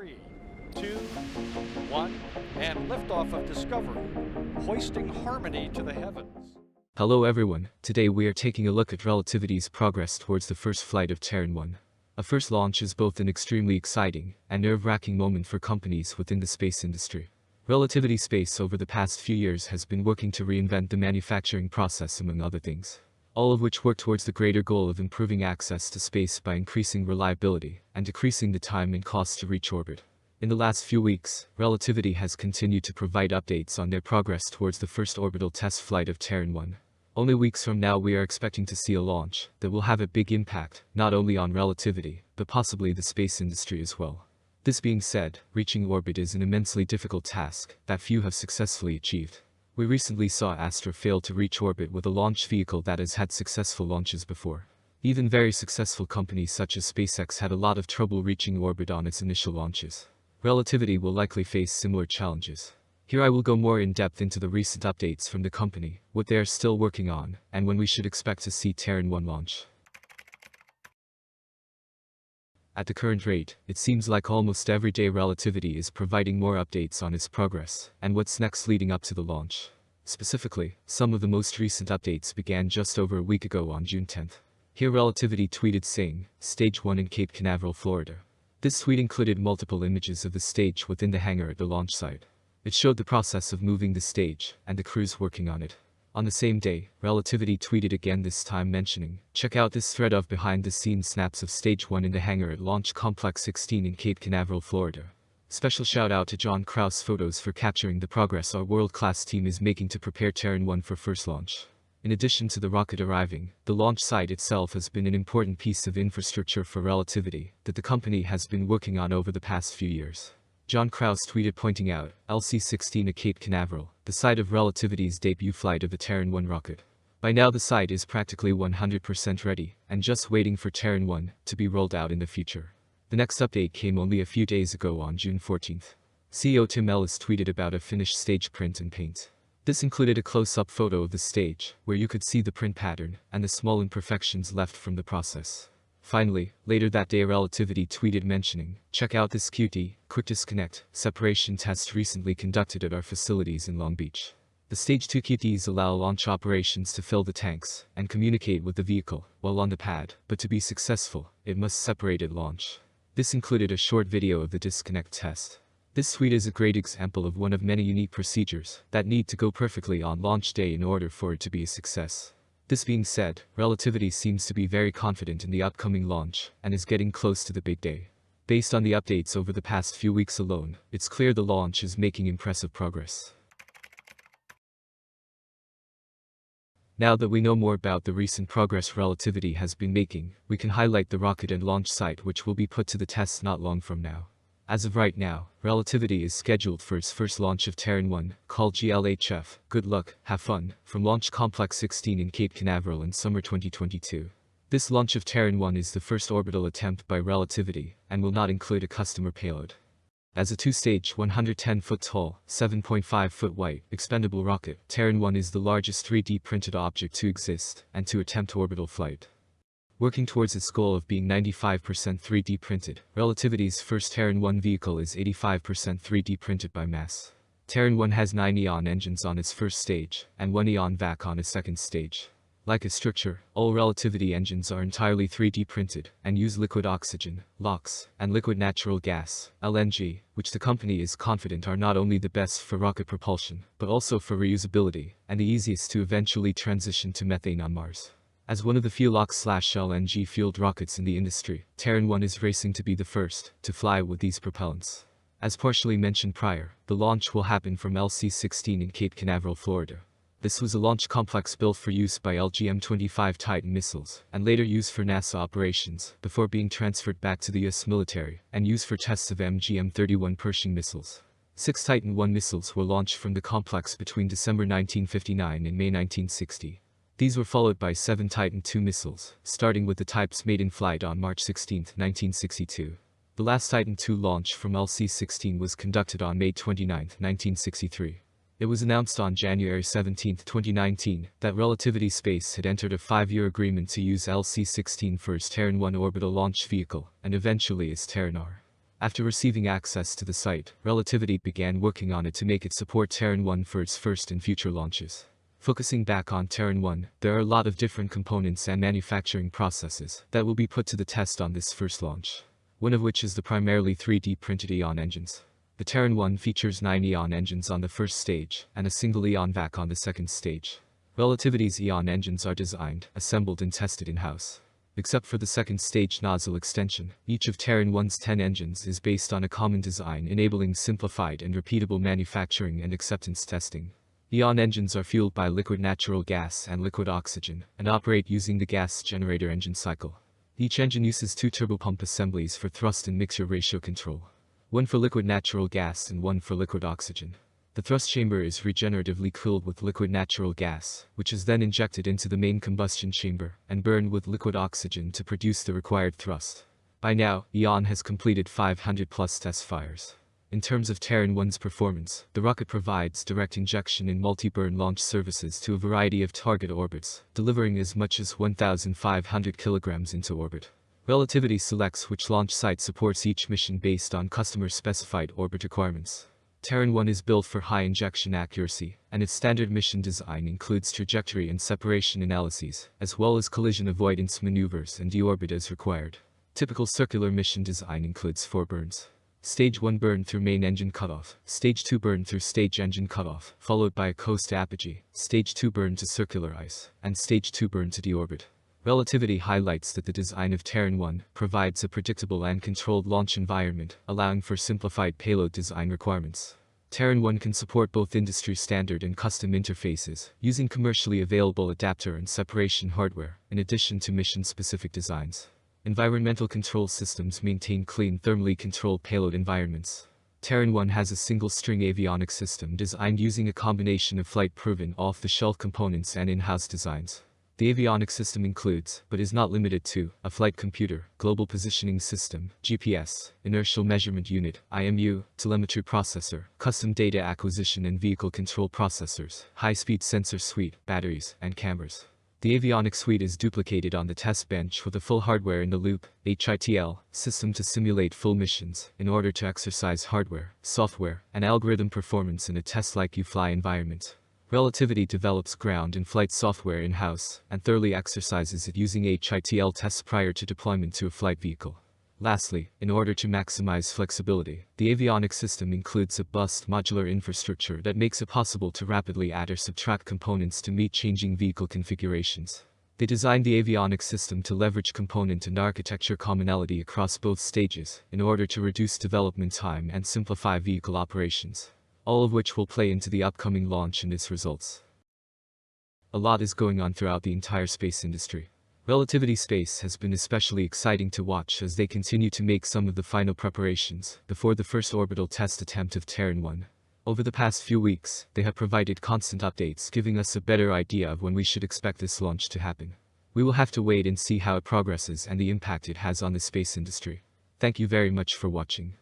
3, 2, 1, and liftoff of Discovery, hoisting harmony to the heavens. Hello everyone, today we are taking a look at Relativity's progress towards the first flight of Terran 1. A first launch is both an extremely exciting and nerve-wracking moment for companies within the space industry. Relativity Space over the past few years has been working to reinvent the manufacturing process among other things, all of which work towards the greater goal of improving access to space by increasing reliability and decreasing the time and cost to reach orbit. In the last few weeks, Relativity has continued to provide updates on their progress towards the first orbital test flight of Terran 1. Only weeks from now we are expecting to see a launch that will have a big impact, not only on Relativity, but possibly the space industry as well. This being said, reaching orbit is an immensely difficult task that few have successfully achieved. We recently saw Astra fail to reach orbit with a launch vehicle that has had successful launches before. Even very successful companies such as SpaceX had a lot of trouble reaching orbit on its initial launches. Relativity will likely face similar challenges. Here I will go more in depth into the recent updates from the company, what they are still working on, and when we should expect to see Terran 1 launch. At the current rate, it seems like almost every day Relativity is providing more updates on its progress and what's next leading up to the launch. Specifically, some of the most recent updates began just over a week ago on June 10th. Here Relativity tweeted saying, Stage 1 in Cape Canaveral, Florida. This tweet included multiple images of the stage within the hangar at the launch site. It showed the process of moving the stage and the crews working on it. On the same day, Relativity tweeted again, this time mentioning, check out this thread of behind-the-scenes snaps of Stage 1 in the hangar at Launch Complex 16 in Cape Canaveral, Florida. Special shout out to John Kraus Photos for capturing the progress our world-class team is making to prepare Terran 1 for first launch. In addition to the rocket arriving, the launch site itself has been an important piece of infrastructure for Relativity that the company has been working on over the past few years. John Kraus tweeted pointing out, LC-16 at Cape Canaveral, the site of Relativity's debut flight of the Terran 1 rocket. By now the site is practically 100% ready, and just waiting for Terran 1 to be rolled out in the future. The next update came only a few days ago on June 14th. CEO Tim Ellis tweeted about a finished stage print and paint. This included a close-up photo of the stage, where you could see the print pattern and the small imperfections left from the process. Finally, later that day Relativity tweeted mentioning, check out this QT, quick disconnect, separation test recently conducted at our facilities in Long Beach. The Stage 2 QTs allow launch operations to fill the tanks and communicate with the vehicle while on the pad, but to be successful, it must separate at launch. This included a short video of the disconnect test. This tweet is a great example of one of many unique procedures that need to go perfectly on launch day in order for it to be a success. This being said, Relativity seems to be very confident in the upcoming launch and is getting close to the big day. Based on the updates over the past few weeks alone, it's clear the launch is making impressive progress. Now that we know more about the recent progress Relativity has been making, we can highlight the rocket and launch site which will be put to the test not long from now. As of right now, Relativity is scheduled for its first launch of Terran 1, called GLHF, Good Luck, Have Fun, from Launch Complex 16 in Cape Canaveral in summer 2022. This launch of Terran 1 is the first orbital attempt by Relativity, and will not include a customer payload. As a two-stage, 110-foot-tall, 7.5-foot-wide, expendable rocket, Terran 1 is the largest 3D printed object to exist, and to attempt orbital flight. Working towards its goal of being 95% 3D printed, Relativity's first Terran 1 vehicle is 85% 3D printed by mass. Terran 1 has 9 Eon engines on its first stage, and 1 Eon vac on its second stage. Like its structure, all Relativity engines are entirely 3D printed, and use liquid oxygen, LOX, and liquid natural gas, LNG, which the company is confident are not only the best for rocket propulsion, but also for reusability, and the easiest to eventually transition to methane on Mars. As one of the few LOX/LNG fueled rockets in the industry, Terran 1 is racing to be the first to fly with these propellants. As partially mentioned prior, the launch will happen from LC-16 in Cape Canaveral, Florida. This was a launch complex built for use by LGM-25 Titan missiles, and later used for NASA operations, before being transferred back to the US military, and used for tests of MGM-31 Pershing missiles. 6 Titan I missiles were launched from the complex between December 1959 and May 1960. These were followed by 7 Titan II missiles, starting with the type's maiden flight on March 16, 1962. The last Titan II launch from LC-16 was conducted on May 29, 1963. It was announced on January 17, 2019, that Relativity Space had entered a 5-year agreement to use LC-16 for its Terran 1 orbital launch vehicle, and eventually its Terran R. After receiving access to the site, Relativity began working on it to make it support Terran 1 for its first and future launches. Focusing back on Terran 1, there are a lot of different components and manufacturing processes that will be put to the test on this first launch. One of which is the primarily 3D printed Eon engines. The Terran 1 features 9 Eon engines on the first stage, and a single Eon vac on the second stage. Relativity's Eon engines are designed, assembled and tested in-house. Except for the second stage nozzle extension, each of Terran 1's 10 engines is based on a common design enabling simplified and repeatable manufacturing and acceptance testing. Eon engines are fueled by liquid natural gas and liquid oxygen, and operate using the gas generator engine cycle. Each engine uses 2 turbopump assemblies for thrust and mixture ratio control. One for liquid natural gas and one for liquid oxygen. The thrust chamber is regeneratively cooled with liquid natural gas, which is then injected into the main combustion chamber and burned with liquid oxygen to produce the required thrust. By now, Eon has completed 500+ test fires. In terms of Terran 1's performance, the rocket provides direct injection and multi-burn launch services to a variety of target orbits, delivering as much as 1,500 kilograms into orbit. Relativity selects which launch site supports each mission based on customer-specified orbit requirements. Terran 1 is built for high injection accuracy, and its standard mission design includes trajectory and separation analyses, as well as collision avoidance maneuvers and deorbit as required. Typical circular mission design includes 4 burns. Stage 1 burn through main engine cutoff, Stage 2 burn through stage engine cutoff, followed by a coast to apogee, Stage 2 burn to circular ice, and Stage 2 burn to deorbit. Relativity highlights that the design of Terran 1 provides a predictable and controlled launch environment, allowing for simplified payload design requirements. Terran 1 can support both industry standard and custom interfaces, using commercially available adapter and separation hardware, in addition to mission-specific designs. Environmental control systems maintain clean, thermally controlled payload environments. Terran 1 has a single-string avionics system designed using a combination of flight-proven off-the-shelf components and in-house designs. The avionics system includes, but is not limited to, a flight computer, global positioning system, GPS, inertial measurement unit, IMU, telemetry processor, custom data acquisition and vehicle control processors, high-speed sensor suite, batteries, and cameras. The avionics suite is duplicated on the test bench with a full hardware-in-the-loop (HITL) system to simulate full missions, in order to exercise hardware, software, and algorithm performance in a test-like-you-fly environment. Relativity develops ground and flight software in-house, and thoroughly exercises it using HITL tests prior to deployment to a flight vehicle. Lastly, in order to maximize flexibility, the avionics system includes a robust modular infrastructure that makes it possible to rapidly add or subtract components to meet changing vehicle configurations. They designed the avionics system to leverage component and architecture commonality across both stages, in order to reduce development time and simplify vehicle operations. All of which will play into the upcoming launch and its results. A lot is going on throughout the entire space industry. Relativity Space has been especially exciting to watch as they continue to make some of the final preparations before the first orbital test attempt of Terran 1. Over the past few weeks, they have provided constant updates giving us a better idea of when we should expect this launch to happen. We will have to wait and see how it progresses and the impact it has on the space industry. Thank you very much for watching.